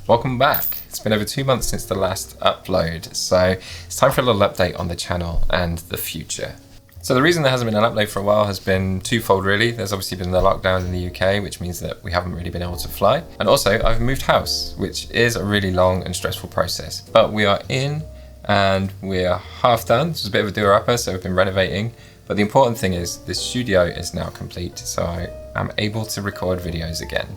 Welcome back. It's been over 2 months since the last upload, so it's time for a little update on the channel and the future. So the reason there hasn't been an upload for a while has been twofold really. There's obviously been the lockdown in the UK, which means that we haven't really been able to fly. And also I've moved house, which is a really long and stressful process. But we are in and we're half done. It's a bit of a doer-upper, so we've been renovating. But the important thing is this studio is now complete, so I am able to record videos again.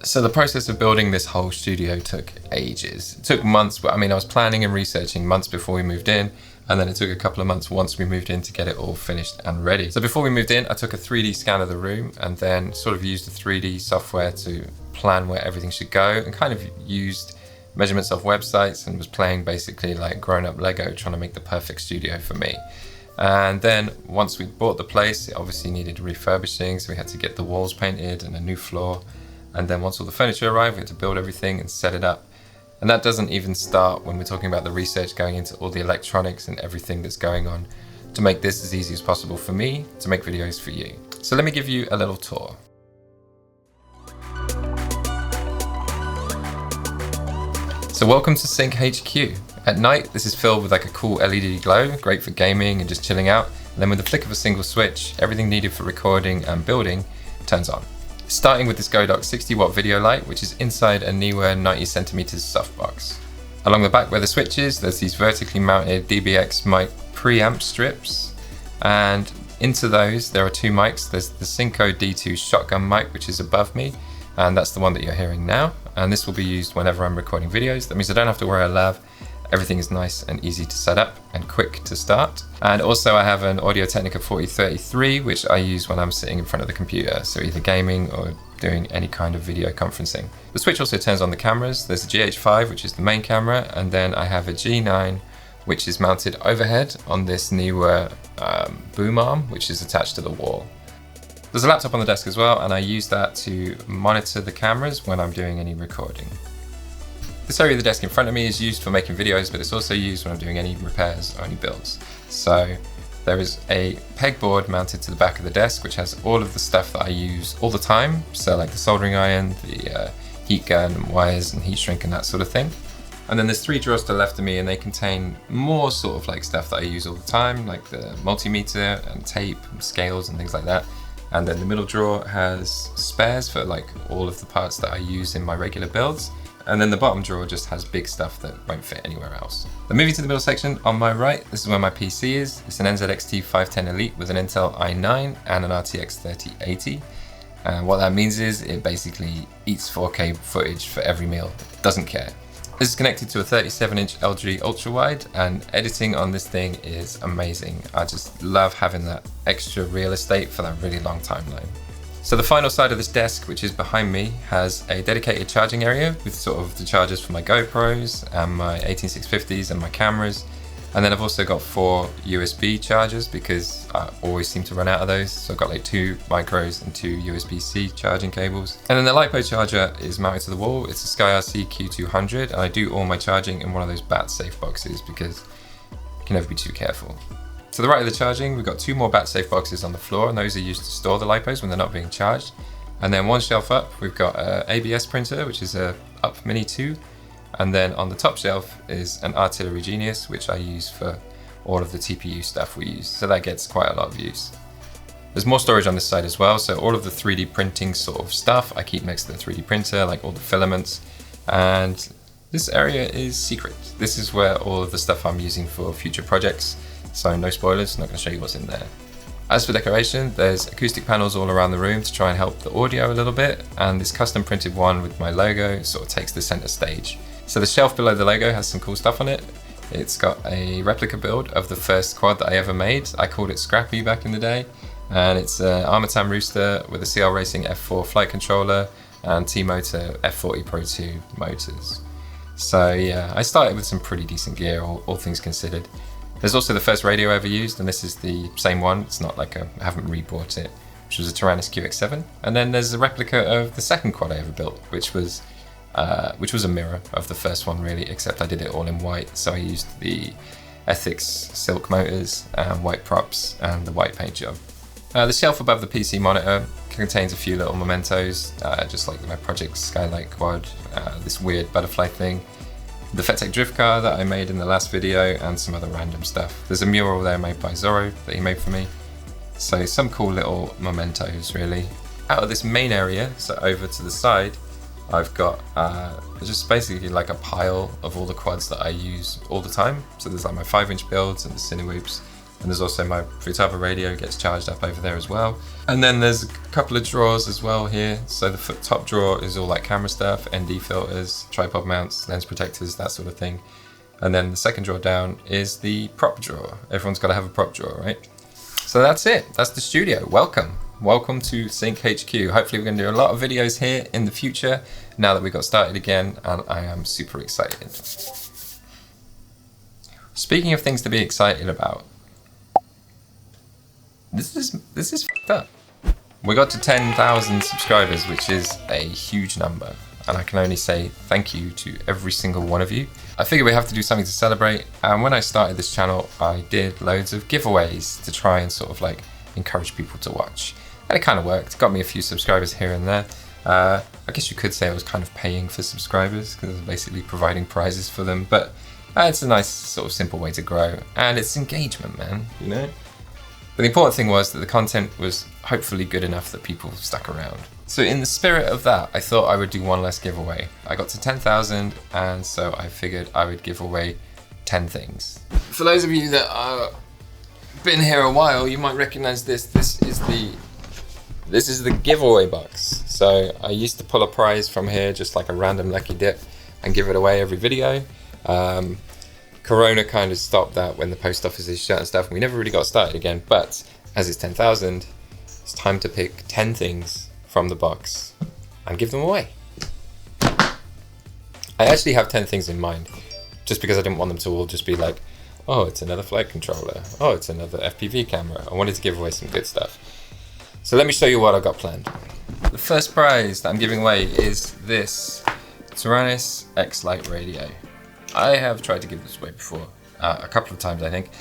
So the process of building this whole studio took ages. It took months, but I was planning and researching months before we moved in, and then it took a couple of months once we moved in to get it all finished and ready. So before we moved in, I took a 3D scan of the room and then sort of used the 3D software to plan where everything should go, and kind of used measurements off websites and was playing basically like grown-up Lego, trying to make the perfect studio for me. And then once we bought the place, it obviously needed refurbishing, so we had to get the walls painted and a new floor. And then once all the furniture arrived, we had to build everything and set it up. And that doesn't even start when we're talking about the research going into all the electronics and everything that's going on to make this as easy as possible for me to make videos for you. So let me give you a little tour. So welcome to Sync HQ. At night, this is filled with like a cool LED glow, great for gaming and just chilling out. And then with the flick of a single switch, everything needed for recording and building turns on. Starting with this Godox 60-watt video light, which is inside a Neewer 90cm softbox. Along the back where the switch is, there's these vertically mounted DBX mic preamp strips, and into those there are two mics. There's the Synco D2 shotgun mic, which is above me, and that's the one that you're hearing now, and this will be used whenever I'm recording videos. That means I don't have to wear a lav. Everything is nice and easy to set up and quick to start. And also I have an Audio-Technica 4033, which I use when I'm sitting in front of the computer, so either gaming or doing any kind of video conferencing. The switch also turns on the cameras. There's a GH5, which is the main camera, and then I have a G9, which is mounted overhead on this Neewer boom arm, which is attached to the wall. There's a laptop on the desk as well, and I use that to monitor the cameras when I'm doing any recording. This area of the desk in front of me is used for making videos, but it's also used when I'm doing any repairs or any builds. So there is a pegboard mounted to the back of the desk, which has all of the stuff that I use all the time. So like the soldering iron, the heat gun and wires and heat shrink and that sort of thing. And then there's three drawers to the left of me, and they contain more sort of like stuff that I use all the time, like the multimeter and tape and scales and things like that. And then the middle drawer has spares for like all of the parts that I use in my regular builds. And then the bottom drawer just has big stuff that won't fit anywhere else. Then moving to the middle section, on my right, this is where my PC is. It's an NZXT 510 Elite with an Intel i9 and an RTX 3080. And what that means is it basically eats 4K footage for every meal. It doesn't care. This is connected to a 37-inch LG ultra-wide, and editing on this thing is amazing. I just love having that extra real estate for that really long timeline. So the final side of this desk, which is behind me, has a dedicated charging area with sort of the chargers for my GoPros and my 18650s and my cameras. And then I've also got 4 USB chargers because I always seem to run out of those. So I've got like 2 micros and 2 USB-C charging cables. And then the LiPo charger is mounted to the wall. It's a SkyRC Q200, and I do all my charging in one of those bat-safe boxes because you can never be too careful. To the right of the charging, we've got 2 more bat-safe boxes on the floor, and those are used to store the LiPos when they're not being charged. And then one shelf up, we've got an ABS printer, which is a Up Mini 2. And then on the top shelf is an Artillery Genius, which I use for all of the TPU stuff we use. So that gets quite a lot of use. There's more storage on this side as well. So all of the 3D printing sort of stuff I keep next to the 3D printer, like all the filaments. And this area is secret. This is where all of the stuff I'm using for future projects. So no spoilers, not going to show you what's in there. As for decoration, there's acoustic panels all around the room to try and help the audio a little bit, and this custom printed one with my logo sort of takes the center stage. So the shelf below the logo has some cool stuff on it. It's got a replica build of the first quad that I ever made. I called it Scrappy back in the day, and it's an Armatam Rooster with a CL Racing F4 flight controller and T-Motor F40 Pro 2 motors. So yeah, I started with some pretty decent gear, all things considered. There's also the first radio I ever used, and this is the same one. It's not like I haven't rebought it, which was a Tyrannus QX7. And then there's a replica of the second quad I ever built, which was a mirror of the first one really, except I did it all in white. So I used the Ethics silk motors, white props, and the white paint job. The shelf above the PC monitor contains a few little mementos, just like my Project Skylight quad, this weird butterfly thing, the Fetech drift car that I made in the last video, and some other random stuff. There's a mural there made by Zorro that he made for me. So some cool little mementos really. Out of this main area, so over to the side, I've got just basically like a pile of all the quads that I use all the time. So there's like my 5-inch builds and the Cinewhoops, and there's also my Futaba radio gets charged up over there as well. And then there's a couple of drawers as well here. So the top drawer is all like camera stuff, ND filters, tripod mounts, lens protectors, that sort of thing. And then the second drawer down is the prop drawer. Everyone's got to have a prop drawer, right? So that's it, that's the studio. Welcome to Sync HQ. Hopefully we're going to do a lot of videos here in the future now that we got started again, and I am super excited. Speaking of things to be excited about, this is f***ed up. We got to 10,000 subscribers, which is a huge number, and I can only say thank you to every single one of you. I figured we have to do something to celebrate, and when I started this channel I did loads of giveaways to try and sort of like encourage people to watch. And it kind of worked, got me a few subscribers here and there. I guess you could say I was kind of paying for subscribers because I was basically providing prizes for them, but it's a nice sort of simple way to grow, and it's engagement, man, you know? But the important thing was that the content was hopefully good enough that people stuck around. So in the spirit of that, I thought I would do one less giveaway. I got to 10,000, and so I figured I would give away 10 things. For those of you that are been here a while, you might recognize this. This is the giveaway box. So I used to pull a prize from here, just like a random lucky dip, and give it away every video. Corona kind of stopped that when the post office is shut and stuff, and we never really got started again. But as it's 10,000, it's time to pick 10 things from the box and give them away. I actually have 10 things in mind, just because I didn't want them to all just be like, oh, it's another flight controller. Oh, it's another FPV camera. I wanted to give away some good stuff. So let me show you what I've got planned. The first prize that I'm giving away is this Taranis X-Lite radio. I have tried to give this away before, a couple of times I think.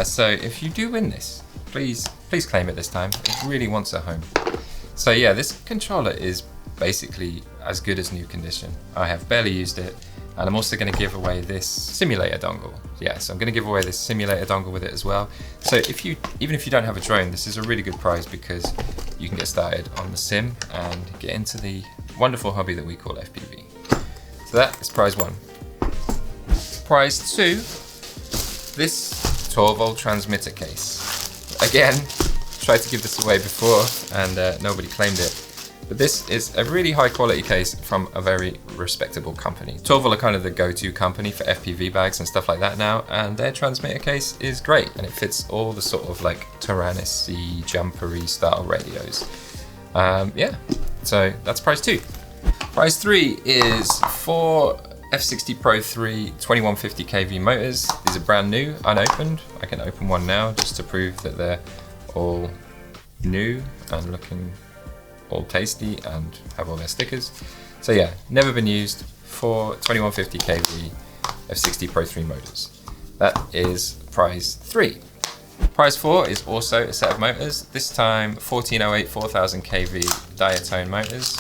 So if you do win this, please claim it this time. It really wants a home. So yeah, this controller is basically as good as new condition. I have barely used it, and I'm also going to give away this simulator dongle. Yeah, so I'm going to give away this simulator dongle with it as well. So even if you don't have a drone, this is a really good prize because you can get started on the sim and get into the wonderful hobby that we call FPV. So that is prize 1. Prize 2, this 12-volt transmitter case. Again, tried to give this away before and nobody claimed it. But this is a really high quality case from a very respectable company. 12-volt are kind of the go-to company for FPV bags and stuff like that now, and their transmitter case is great, and it fits all the sort of like Taranis-y, jumpery style radios. Yeah, so that's prize 2. Prize 3 is 4 F60 Pro 3 2150 kV motors. These are brand new, unopened. I can open one now just to prove that they're all new and looking all tasty and have all their stickers. So yeah, never been used, 4 2150 kV F60 Pro 3 motors. That is prize 3. Prize 4 is also a set of motors, this time 1408 4000 kV diatone motors,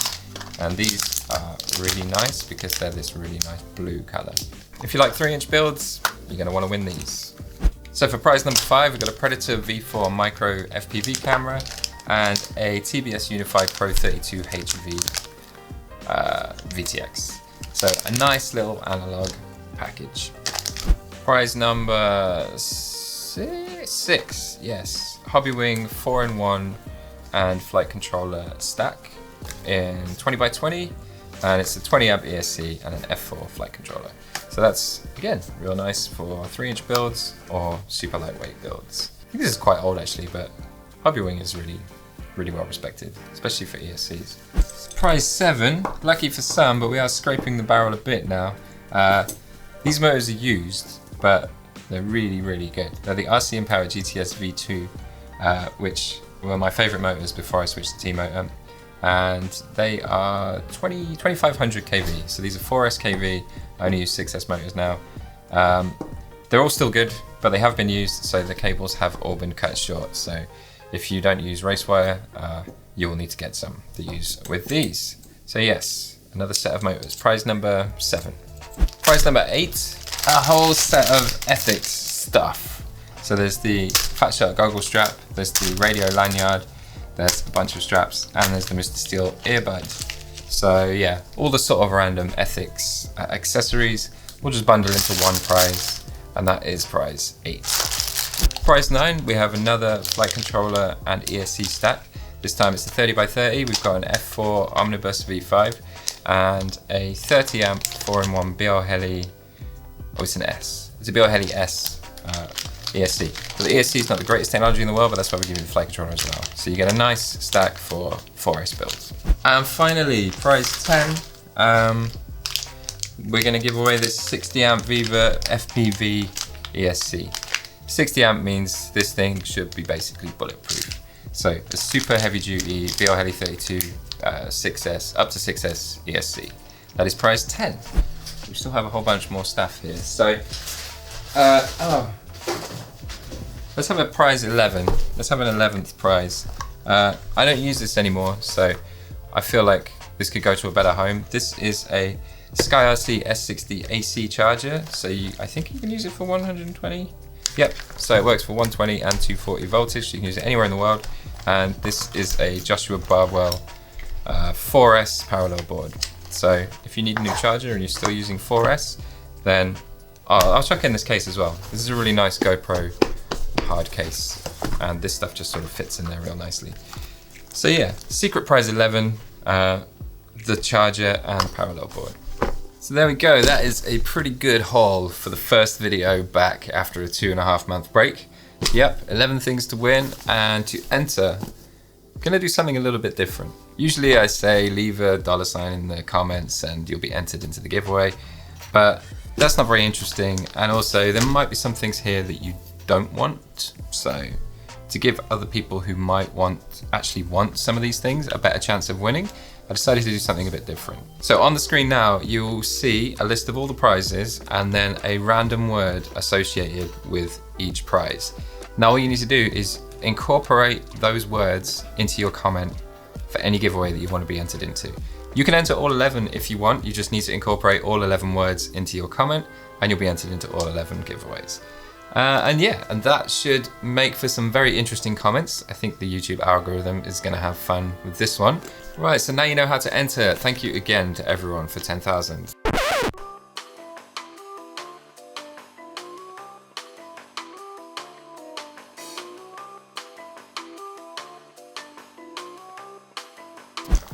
and these are really nice because they're this really nice blue color. If you like 3-inch builds, you're going to want to win these. So for prize number 5, we've got a Predator V4 micro FPV camera and a TBS Unified Pro 32 HV VTX. So a nice little analog package. Prize number 6, yes. Hobbywing 4-in-1 and flight controller stack in 20x20, and it's a 20 amp ESC and an F4 flight controller. So that's, again, real nice for 3-inch builds or super lightweight builds. I think this is quite old actually, but Hobbywing is really well respected, especially for ESCs. Prize 7, lucky for some, but we are scraping the barrel a bit now. These motors are used, but they're really good. They're the RC Empower GTS V2, which were my favorite motors before I switched to T-Motor. And they are 2500 kV, so these are 4S kV. I only use 6S motors now. They're all still good, but they have been used, so the cables have all been cut short. So If you don't use race wire, you will need to get some to use with these. So yes, another set of motors. Prize number 7. Prize number 8, a whole set of ethics stuff. So there's the Fat Shark goggle strap, there's the radio lanyard, there's a bunch of straps, and there's the Mr. Steel earbud. So yeah, all the sort of random ethics accessories we'll just bundle into one prize, and that is prize 8. Prize 9, we have another flight controller and ESC stack. This time it's the 30x30. We've got an F4 Omnibus V5 and a 30 amp 4-in-1 BL Heli. Oh, it's an S. It's a BL Heli S ESC. So the ESC is not the greatest technology in the world, but that's why we give you the flight controller as well. So you get a nice stack for 4S builds. And finally, prize 10. We're going to give away this 60 amp Viva FPV ESC. 60 amp means this thing should be basically bulletproof. So a super heavy duty BL Heli 32 6S, up to 6S ESC. That is prize 10. We still have a whole bunch more stuff here. So, let's have a prize 11. Let's have an 11th prize. I don't use this anymore, so I feel like this could go to a better home. This is a SkyRC S60 AC charger. So I think you can use it for 120. Yep, so it works for 120 and 240 voltage. So you can use it anywhere in the world. And this is a Joshua Barbwell 4S parallel board. So if you need a new charger and you're still using 4S, then I'll chuck in this case as well. This is a really nice GoPro hard case, and this stuff just sort of fits in there real nicely. So yeah, secret prize 11, the charger and parallel board. So there we go, that is a pretty good haul for the first video back after a 2.5 month break. Yep, 11 things to win, and to enter, I'm gonna do something a little bit different. Usually I say leave a $ in the comments and you'll be entered into the giveaway, but that's not very interesting, and also there might be some things here that you don't want. So to give other people who might actually want some of these things a better chance of winning, I decided to do something a bit different. So on the screen now, you'll see a list of all the prizes and then a random word associated with each prize. Now all you need to do is incorporate those words into your comment for any giveaway that you want to be entered into. You can enter all 11 if you want, you just need to incorporate all 11 words into your comment and you'll be entered into all 11 giveaways. And that should make for some very interesting comments. I think the YouTube algorithm is going to have fun with this one. Right, so now you know how to enter. Thank you again to everyone for 10,000.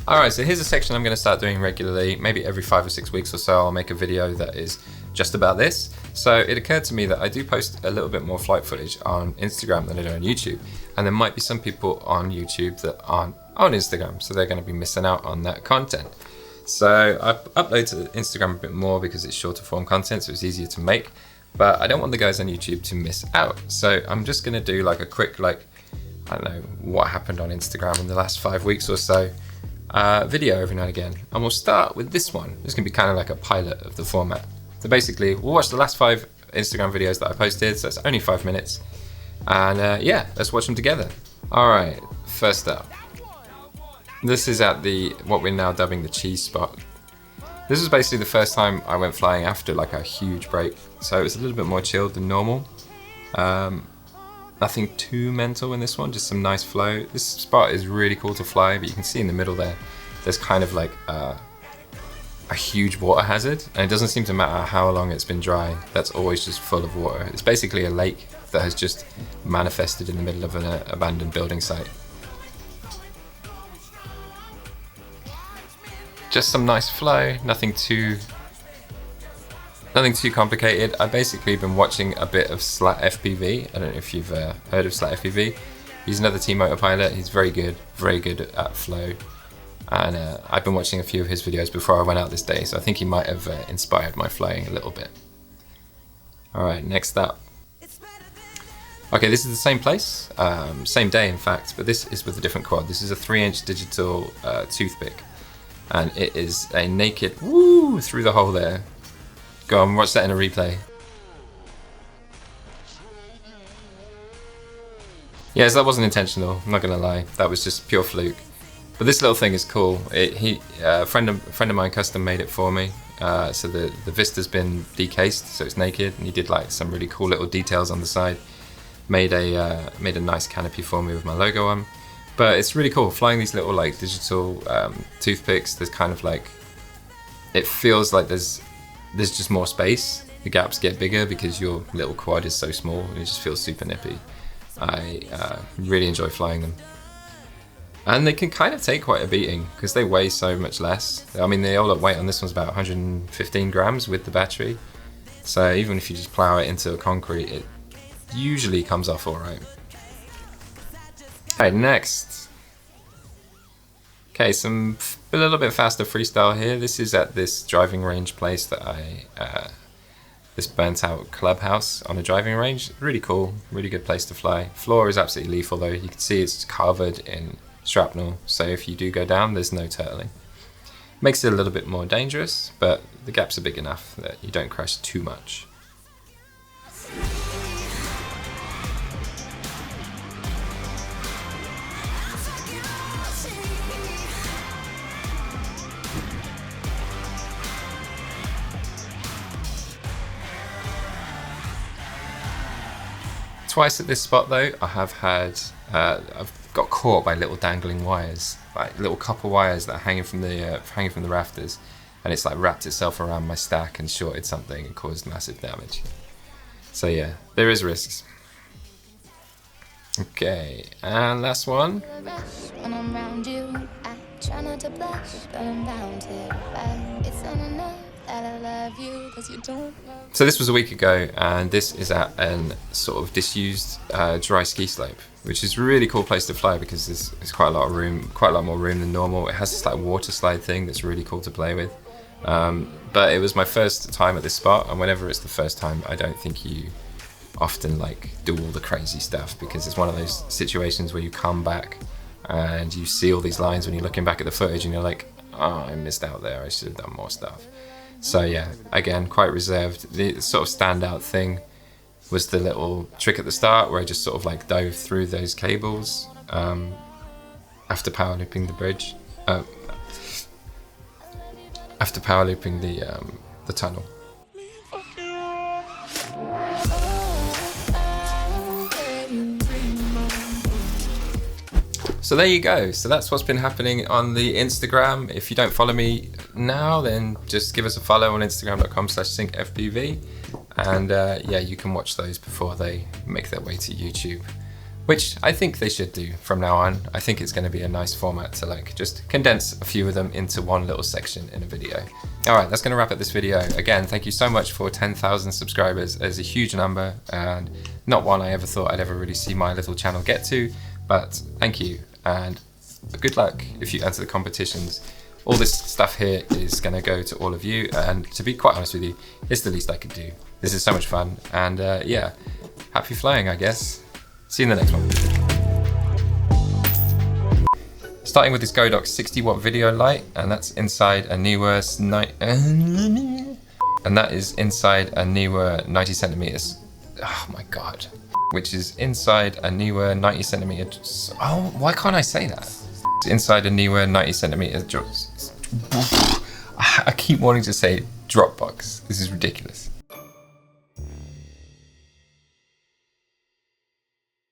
Alright, so here's a section I'm going to start doing regularly. Maybe every 5 or 6 weeks or so I'll make a video that is just about this. So it occurred to me that I do post a little bit more flight footage on Instagram than I do on YouTube. And there might be some people on YouTube that aren't on Instagram, so they're going to be missing out on that content. So I upload to Instagram a bit more because it's shorter form content, so it's easier to make. But I don't want the guys on YouTube to miss out. So I'm just going to do like a quick, I don't know, what happened on Instagram in the last 5 weeks or so. Video every now and again, and we'll start with this one. This can be kind of like a pilot of the format. So basically, we'll watch the last 5 Instagram videos that I posted, so it's only 5 minutes, and yeah, let's watch them together. Alright, first up, this is at what we're now dubbing the cheese spot. This was basically the first time I went flying after like a huge break, so it was a little bit more chilled than normal. Nothing too mental in this one, just some nice flow. This spot is really cool to fly, but you can see in the middle there's kind of like a huge water hazard, and it doesn't seem to matter how long it's been dry, that's always just full of water. It's basically a lake that has just manifested in the middle of an abandoned building site. Just some nice flow, nothing too complicated. I've basically been watching a bit of Slat FPV. I don't know if you've heard of Slat FPV. He's another team motor pilot. He's very good at flow. And I've been watching a few of his videos before I went out this day, so I think he might have inspired my flying a little bit. Alright, next up. Okay, this is the same place, same day in fact, but this is with a different quad. This is a 3-inch digital toothpick, and it is a naked woo through the hole there. Go on, watch that in a replay. Yeah, so that wasn't intentional, I'm not gonna lie. That was just pure fluke. But this little thing is cool. A friend of mine custom made it for me. So the Vista's been decased, so it's naked, and he did like some really cool little details on the side. Made a nice canopy for me with my logo on. But it's really cool flying these little like digital toothpicks. There's kind of like, it feels like there's just more space. The gaps get bigger because your little quad is so small, and it just feels super nippy. I really enjoy flying them. And they can kind of take quite a beating because they weigh so much less. I mean, the all-up weight on this one's about 115 grams with the battery. So even if you just plow it into concrete, it usually comes off all right. Okay, next. Okay, a little bit faster freestyle here. This is at this driving range place that this burnt out clubhouse on a driving range. Really cool, really good place to fly. Floor is absolutely lethal though. You can see it's covered in shrapnel, so if you do go down, there's no turtling. Makes it a little bit more dangerous, but the gaps are big enough that you don't crash too much. Twice at this spot though, I have had, I've got caught by little dangling wires, like little copper wires that are hanging from the rafters, and it's like wrapped itself around my stack and shorted something and caused massive damage. So yeah, there is risks. Okay, and last one. So this was a week ago, and this is at an sort of disused dry ski slope, which is a really cool place to fly because there's quite a lot of room, quite a lot more room than normal. It has this like water slide thing that's really cool to play with. But it was my first time at this spot, and whenever it's the first time, I don't think you often like do all the crazy stuff, because it's one of those situations where you come back and you see all these lines when you're looking back at the footage and you're like, oh, I missed out there, I should have done more stuff. So yeah, again, quite reserved. The sort of standout thing was the little trick at the start where I just sort of like dove through those cables after power looping the bridge, after power looping the tunnel. So there you go. So that's what's been happening on the Instagram. If you don't follow me now, then just give us a follow on instagram.com/syncfpv. And yeah, you can watch those before they make their way to YouTube, which I think they should do from now on. I think it's going to be a nice format to like just condense a few of them into one little section in a video. All right, that's going to wrap up this video. Again, thank you so much for 10,000 subscribers. It's a huge number, and not one I ever thought I'd ever really see my little channel get to, but thank you. And good luck if you enter the competitions. All this stuff here is going to go to all of you, and to be quite honest with you, it's the least I could do. This is so much fun, and yeah, happy flying, I guess. See you in the next one. Starting with this Godox 60-watt video light, and that's inside a Neewer and that is inside a Neewer 90 centimeters. Oh my god. Which is inside a Neewer 90 centimeters. Oh, why can't I say that? It's inside a Neewer 90 centimeters. I keep wanting to say Dropbox. This is ridiculous.